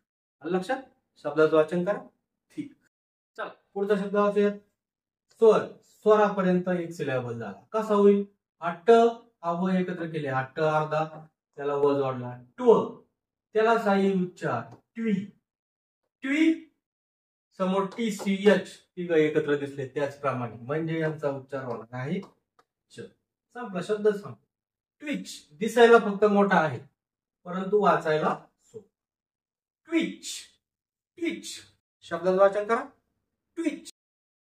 लक्षात? शब्दाचं वाचन करा, थिक. चला पुढचा शब्द वाचूया. स्वर. स्वरापर्यंत एक सिलेबल झाला. कसा होईल? हा ट हा व एकत्र केले, हा ट अर्धा त्याला व जोडला ट्व, त्याला साई उच्चार ट्वी. ट्वी समोर टी सी एच ती एकत्र दिसले त्याचप्रमाणे, म्हणजे यांचा उच्चार होणार आहे च. संपला शब्द सांग. ट्विच दिसायला फक्त मोठा आहे परंतु वाचायला सो. ट्विच. ट्विच शब्दाचं वाचन करा. ट्विच.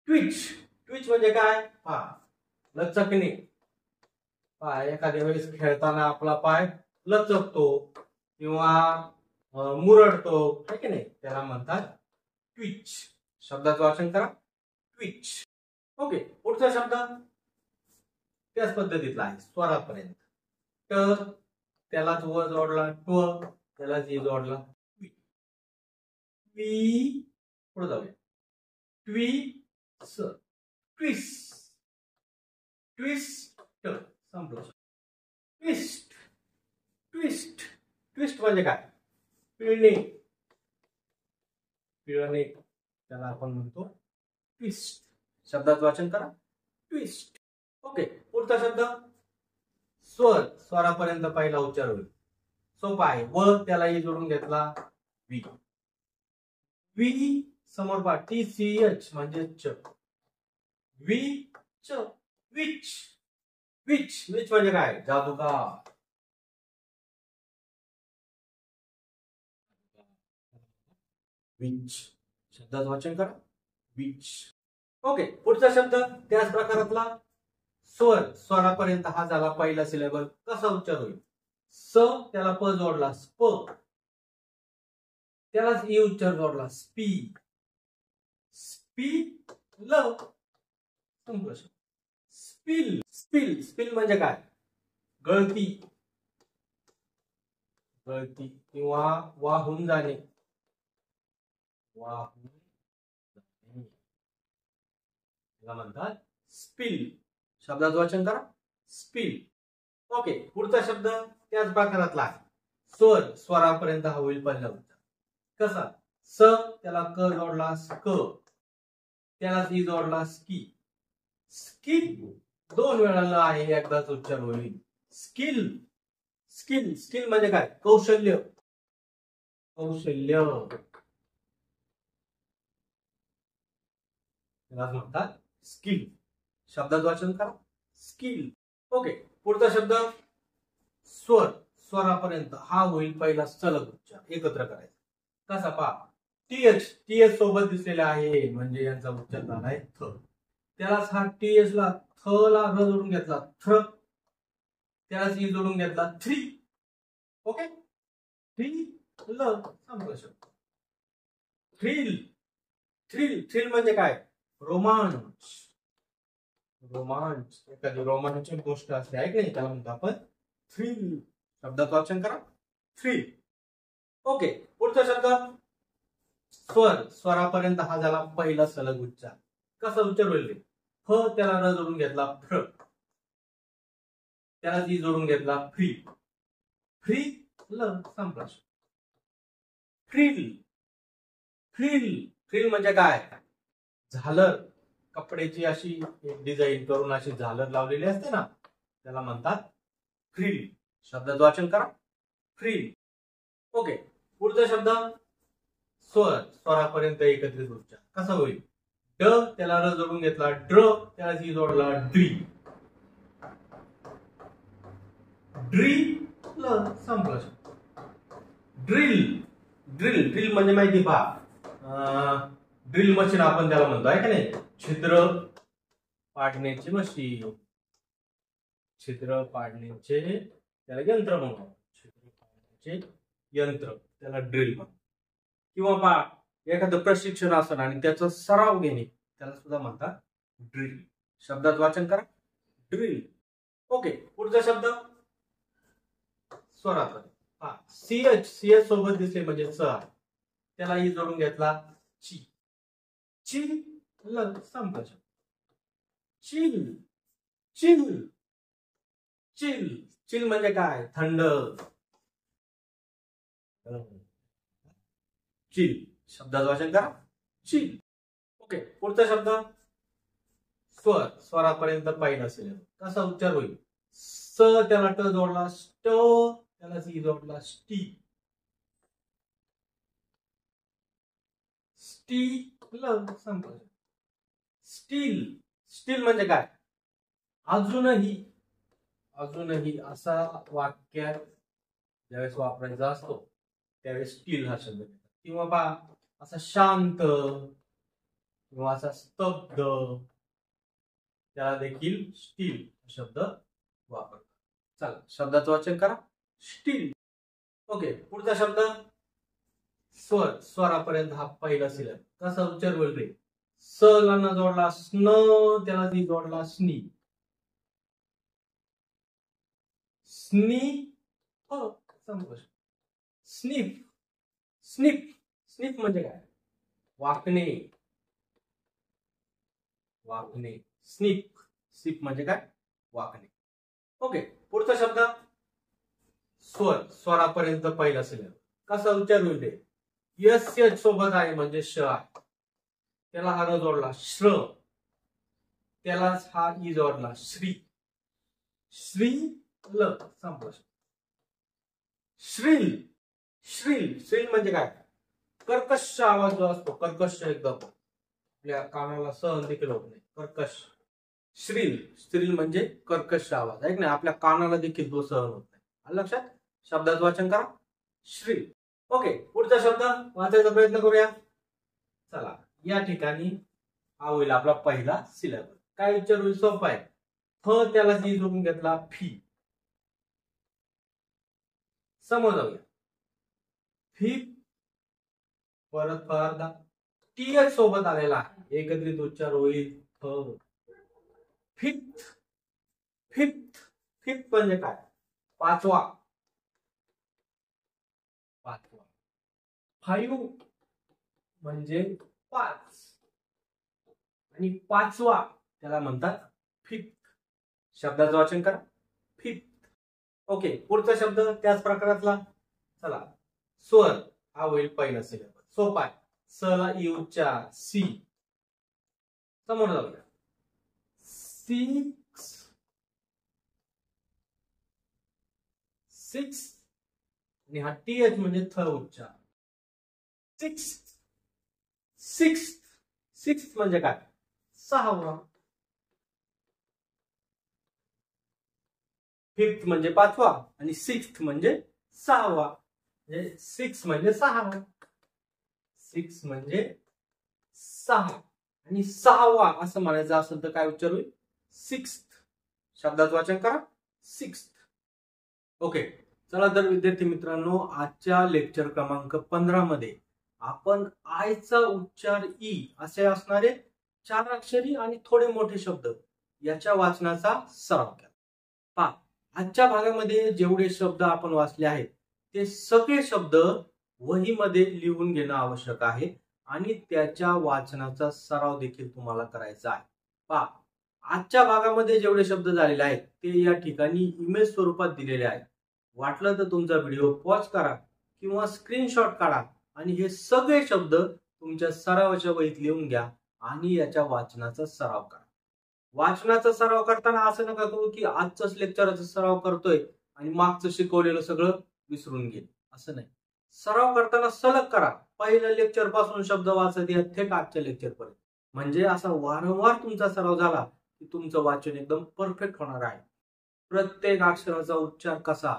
ट्विच. ट्विच म्हणजे काय? पहा लचकणे. पहा एखाद्या वेळेस खेळताना आपला पाय लचकतो किंवा मुरडतो है की नाही, त्याला म्हणतात ट्विच. शब्दाचं वाचन करा. ट्विच. ओके. पुढचा शब्द त्याच पद्धतीतला आहे स्वरापर्यंत. ट त्यालाच व जोडला ट्व, त्यालाच ई जोडला ट्वी. ट्वी. पुढे जाऊया. ट्वी स. ट्विस. ट्विस्ट संपलं. ट्विस्ट. ट्विस्ट. ट्विस्ट म्हणजे काय? पिळणे. पिळणे त्याला आपण म्हणतो ट्विस्ट. शब्दाचं वाचन करा. ट्विस्ट. ओके. पुढचा शब्द स्वर. स्वरापर्यंत पहिला उच्चार होईल. सोपा आहे. व त्याला ई जोडून घेतला वी. वी समोर पहा टी सी एच म्हणजे च. वी च. विच. विच. विच म्हणजे काय? जादूगार. विच. शब्दाचं वाचन करा. विच. ओके. पुढचा शब्द त्याच प्रकारातला स्वर. स्वरापर्यंत हा झाला पहिला सिलेबल. कसा उच्चार होईल? स त्याला प जोडला स्प, त्यालाच ई उच्चार जोडला स्पी. स्पी ल. स्पिल. स्पिल. स्पिल म्हणजे काय? गळती. गळती किंवा वाहून जाणे. वाहून जाणे त्याला म्हणतात स्पिल. शब्दाचं वाचन करा. स्पिल. ओके. पुढचा शब्द त्याच प्रकारातला आहे. स्वर. स्वरापर्यंत हा होईल पहिला उच्चार. कसा? स त्याला क जोडला स्क, त्याला ई जोडला स्की. स्किल. दोन वेळा ल आहे, एकदाच उच्चार होईल स्किल. स्किल. स्किल म्हणजे काय? कौशल्य. कौशल्य त्याला म्हणतात स्किल. शब्दाचं वाचन करा. स्किल. ओके. पुढचा शब्द स्वर. स्वरापर्यंत हा होईल पहिला सलग उच्चार. एकत्र करायचा. कसा? पहा टीएच. टीएच सोबत दिसलेला आहे म्हणजे यांचा उच्चार झाला आहे थ. त्यालाच हा टीएच ला थ ला र जोडून घेतला थ्र, त्यालाच ई जोडून घेतला थ्री. ओके. थ्री ल. संपला शब्द. थ्रिल. थ्रिल. थ्रिल म्हणजे काय? रोमांच. रोमांच. एखादी रोमांचक गोष्ट असते आहे की नाही, त्याला म्हणतो आपण थ्रिल. शब्दाचं वाचन करा. थ्रिल. ओके. पुढचा शब्द स्वर. स्वरापर्यंत हा झाला पहिला सलग उच्चार. कसा उच्चार होईल? फ त्याला र जोडून घेतला फ्र, त्याला ई जोडून घेतला फ्री. फ्री ल. संपला. फ्रिल. फ्रिल. फ्रिल म्हणजे काय? झालर. कपड्याची अशी डिझाईन करून अशी झालर लावलेली असते ना, त्याला म्हणतात फ्रिल. शब्दाचं वाचन करा. फ्रिल. ओके. पुढचा शब्द स्वर. स्वरापर्यंत एकत्रित उच्चार. कसा होईल? ड त्याला र जोडून घेतला ड्र, त्याला ई जोडला ड्री. ड्री ल. संपला. ड्रिल. ड्रिल. ड्रिल म्हणजे माहिती पहा, ड्रिल मशीन आपण त्याला म्हणतो आहे का नाही, छिद्र पाडण्याची मशीन. छिद्र पाडण्याचे त्याला यंत्र म्हणतो. छिद्र पाडण्याचे यंत्र त्याला ड्रिल म्हणतो. किंवा पहा एखादं प्रशिक्षण असेल आणि त्याचा सराव घेणे त्याला सुद्धा म्हणतात ड्रिल. शब्दात वाचन करा, ड्रिल. ओके, पुढचा शब्द स्वरात. हा, सीएच सोबत दिसले म्हणजे च, त्यालाही जोडून घेतला ची. चिल संपला. Chill chill chill. चिल म्हणजे काय? थंड. चिल. शब्दाचं वाचन करा, चिल. ओके, पुढचा शब्द स्वर. स्वरापर्यंत पाहिजे असेल कसा उच्चार होईल? स त्याला ट जोडला, स्ट त्याला सी जोडला, स्टी. स्टील. स्टील म्हणजे काय? अजूनही असा वाक्यात ज्यावेळेस वापरायचा असतो त्यावेळेस स्टील हा शब्द. किंवा पहा असा शांत किंवा असा स्तब्ध, त्याला देखील स्टील शब्द वापरतात. चला, शब्दाचं वाचन करा, स्टील. ओके, पुढचा शब्द स्वर. स्वरापर्यंत हा पहिला सिलर. कसा उच्चार होईल रे? स ला न जोडला स्न, त्याला ती जोडला स्नी. स्नी. स्निफ. स्निफ. स्निफ म्हणजे काय? वाकणे. वाकणे. स्निफ. स्निफ म्हणजे काय? वाकणे. ओके, पुढचा शब्द स्वर. स्वरापर्यंत पहिला सिलर. कसा उच्चार होईल रे? यस यच सोबत आहे म्हणजे श आहे, त्याला हा र जोडला श्र, त्यालाच हा ई जोडला श्री. श्री ल संपला. श्रील. श्रील. श्रील म्हणजे काय? कर्कश आवाज जो असतो, कर्कश एकदम आपल्या कानाला सहन देखील होत नाही, कर्कश. श्रील. श्रील म्हणजे कर्कश आवाज आहे ना, आपल्या कानाला देखील तो सहन होत नाही. आलं लक्षात? शब्दाचं वाचन करा, श्रील. ओके, पुढचा शब्द वाचायचा प्रयत्न करूया. चला, या ठिकाणी हा होईल आपला पहिला सिलेबस. काय उच्चार होईल? सोपा आहे. फ त्याला जी जोडून घेतला फी. समोर जाऊया. फी परत फारदा टी सोबत आलेला आहे, एकत्रित उच्चार होईल फ. फिफ्थ. फिफ्थ. फिफ्थ म्हणजे काय? पाचवा. पाचवा. फाईव्ह म्हणजे पाच, आणि पाचवा त्याला म्हणतात फिफ्थ. शब्दाचं वाचन करा, फिफ्थ. ओके, पुढचा शब्द त्याच प्रकारातला. चला, स्वर हा होईल पहिला सिलेबस. सोपा आहे. स ला ई उच्चार सी. समोर जाऊया. सिक्स. सिक्स आणि हा टी एच म्हणजे थ उच्चार. सिक्स. सिक्स. सिक्स म्हणजे काय? सहावा. फिफ्थ म्हणजे पाचवा आणि सिक्स्थ म्हणजे सहावा. म्हणजे सिक्स म्हणजे सहा. सिक्स म्हणजे सहा आणि सहावा असं म्हणायचं असेल तर काय उच्चार होईल? सिक्स्थ. शब्दाचं वाचन करा, सिक्स्थ. ओके, चला तर विद्यार्थी मित्रांनो, आजच्या लेक्चर क्रमांक 15 मध्ये आपण आयचा उच्चार ई असे असणारे 4 अक्षरी आणि थोडे मोठे शब्द याच्या वाचनाचा सराव केला. पहा, आजच्या भागामध्ये जेवढे शब्द आपण वाचले आहेत ते सगळे शब्द वहीमध्ये लिहून घेणं आवश्यक आहे आणि त्याच्या वाचनाचा सराव देखील तुम्हाला करायचा आहे. पहा, आजच्या भागामध्ये जेवढे शब्द झालेले आहेत ते या ठिकाणी इमेज स्वरूपात दिलेले आहेत. वाटलं तर तुमचा व्हिडिओ पॉज करा किंवा स्क्रीनशॉट काढा आणि हे सगळे शब्द तुमच्या सरावाच्या वहीत लिहून घ्या आणि याच्या वाचनाचा सराव करा. वाचनाचा सराव करताना असं नका करू की आजच लेक्चरचा सराव करतोय आणि मागचं शिकवलेलं सगळं विसरून गेल, असं नाही. सराव करताना सलग करा. पहिल्या लेक्चर पासून शब्द वाचत या थेट आजच्या लेक्चर पर्यंत. म्हणजे असा वारंवार तुमचा सराव झाला की तुमचं वाचन एकदम परफेक्ट होणार आहे. प्रत्येक अक्षराचा उच्चार कसा,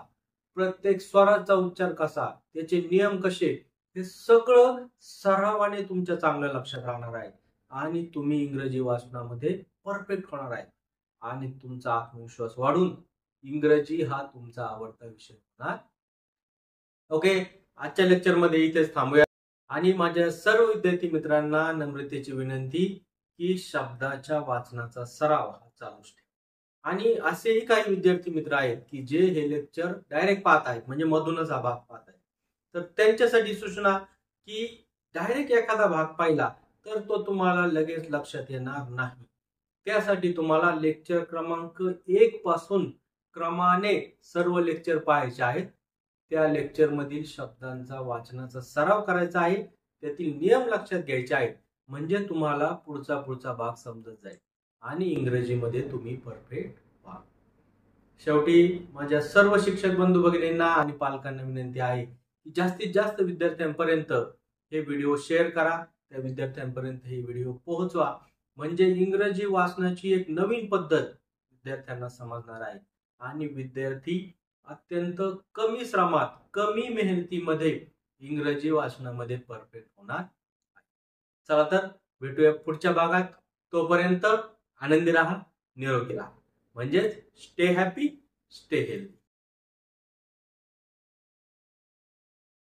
प्रत्येक स्वराचा उच्चार कसा, त्याचे नियम कसे, हे सगळं सरावाने तुमच्या चांगल्या लक्षात राहणार आहे आणि तुम्ही इंग्रजी वाचनामध्ये परफेक्ट होणार आहे आणि तुमचा आत्मविश्वास वाढून इंग्रजी हा तुमचा आवडता विषय होणार. ओके, आजच्या लेक्चर मध्ये इथेच थांबूया आणि माझ्या सर्व विद्यार्थी मित्रांना नम्रतेची विनंती की शब्दाच्या वाचनाचा सराव हा चालूच ठेवा। आणि असेही काही विद्यार्थी मित्र आहेत की जे हे लेक्चर डायरेक्ट पाहत आहेत, म्हणजे मधूनच हा भाग पाहत आहेत, तर त्यांच्यासाठी सूचना की डायरेक्ट एखादा भाग पाहिला तर तो तुम्हाला लगेच लक्षात येणार नाही। त्यासाठी तुम्हाला लेक्चर क्रमांक 1 पासून क्रमाने सर्व लेक्चर पाहायचे आहेत। त्या लेक्चर मधील शब्दांचा वाचनाचा सराव करायचा आहे, त्यातील नियम लक्षात घ्यायचे आहेत, म्हणजे तुम्हाला पुढचा भाग समजत जाईल आणि इंग्रजीमध्ये तुम्ही परफेक्ट व्हाल। शेवटी माझ्या सर्व शिक्षक बंधू भगिनींना आणि पालकांना विनंती आहे की जास्तीत जास्त विद्यार्थ्यांपर्यंत हे व्हिडिओ शेअर करा, त्या विद्यार्थ्यांपर्यंत हे व्हिडिओ पोहोचवा, म्हणजे इंग्रजी वाचनाची एक नवीन पद्धत विद्यार्थ्यांना समजणार आहे आणि विद्यार्थी अत्यंत कमी श्रमात, कमी मेहनतीमध्ये इंग्रजी वाचनामध्ये परफेक्ट होणार। चला तर भेटूया पुढच्या भागात। तोपर्यंत आनंदी राहा, निरोगी राहा, म्हणजेच स्टे हॅपी, स्टे हेल्दी।